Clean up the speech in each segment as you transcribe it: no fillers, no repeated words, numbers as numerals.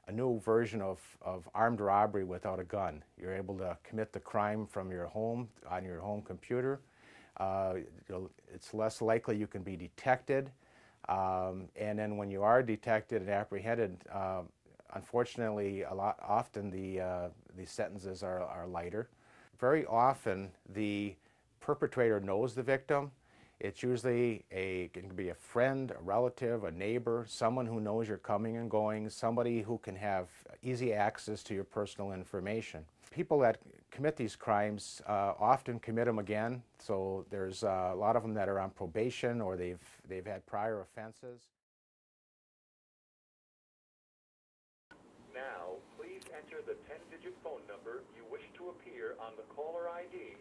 a new version of armed robbery without a gun. You're able to commit the crime from your home, on your home computer. It's less likely you can be detected. And then when you are detected and apprehended, unfortunately, often the sentences are lighter. Very often, the perpetrator knows the victim. It's usually it can be a friend, a relative, a neighbor, someone who knows you're coming and going, somebody who can have easy access to your personal information. People that commit these crimes often commit them again, so there's a lot of them that are on probation or they've had prior offenses. Now, please enter the 10-digit phone number you wish to appear on the caller ID.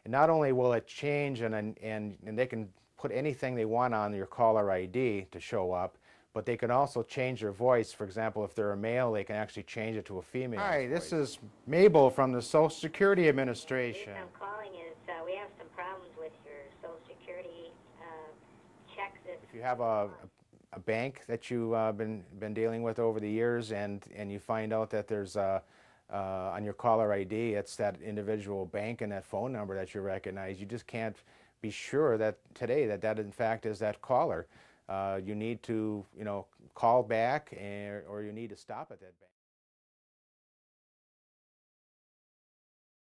And not only will it change and they can put anything they want on your caller ID to show up, but they can also change their voice. For example, if they're a male, they can actually change it to a female. Hi, this is Mabel from the Social Security Administration. The reason I'm calling is we have some problems with your Social Security checks. If you have a bank that you've been dealing with over the years and you find out that there's on your caller ID, it's that individual bank and that phone number that you recognize, you just can't be sure that today that in fact is that caller. You need to, call back or you need to stop at that bank.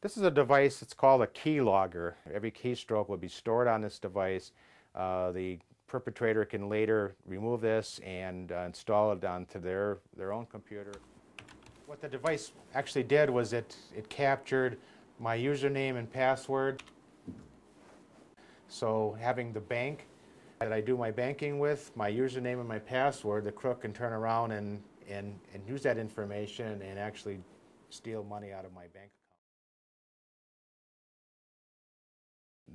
This is a device that's called a keylogger. Every keystroke will be stored on this device. The perpetrator can later remove this and install it onto their own computer. What the device actually did was it captured my username and password. So having the bank that I do my banking with, my username and my password, the crook can turn around and use that information and actually steal money out of my bank account.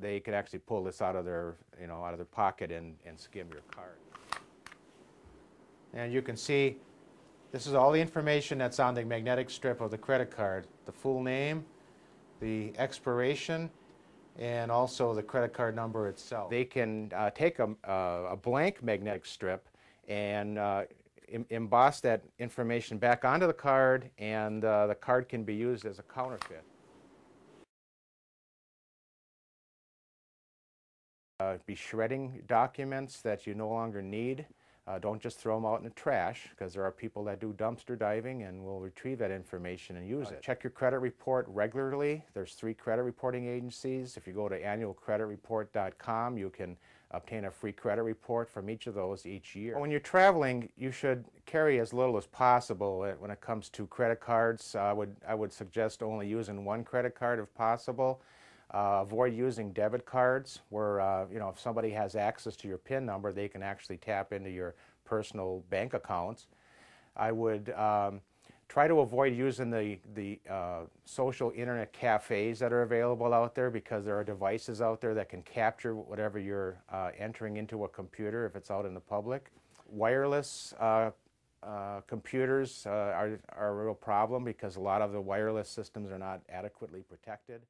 They could actually pull this out of their, out of their pocket and skim your card. And you can see this is all the information that's on the magnetic strip of the credit card. The full name, the expiration, and also the credit card number itself. They can take a blank magnetic strip and emboss that information back onto the card, and the card can be used as a counterfeit. Be shredding documents that you no longer need. Don't just throw them out in the trash, because there are people that do dumpster diving and will retrieve that information and use it. Check your credit report regularly. There's 3 credit reporting agencies. If you go to annualcreditreport.com, you can obtain a free credit report from each of those each year. When you're traveling, you should carry as little as possible when it comes to credit cards. I would suggest only using 1 credit card if possible. Avoid using debit cards where, if somebody has access to your PIN number, they can actually tap into your personal bank accounts. I would try to avoid using the social internet cafes that are available out there, because there are devices out there that can capture whatever you're entering into a computer if it's out in the public. Wireless computers are a real problem, because a lot of the wireless systems are not adequately protected.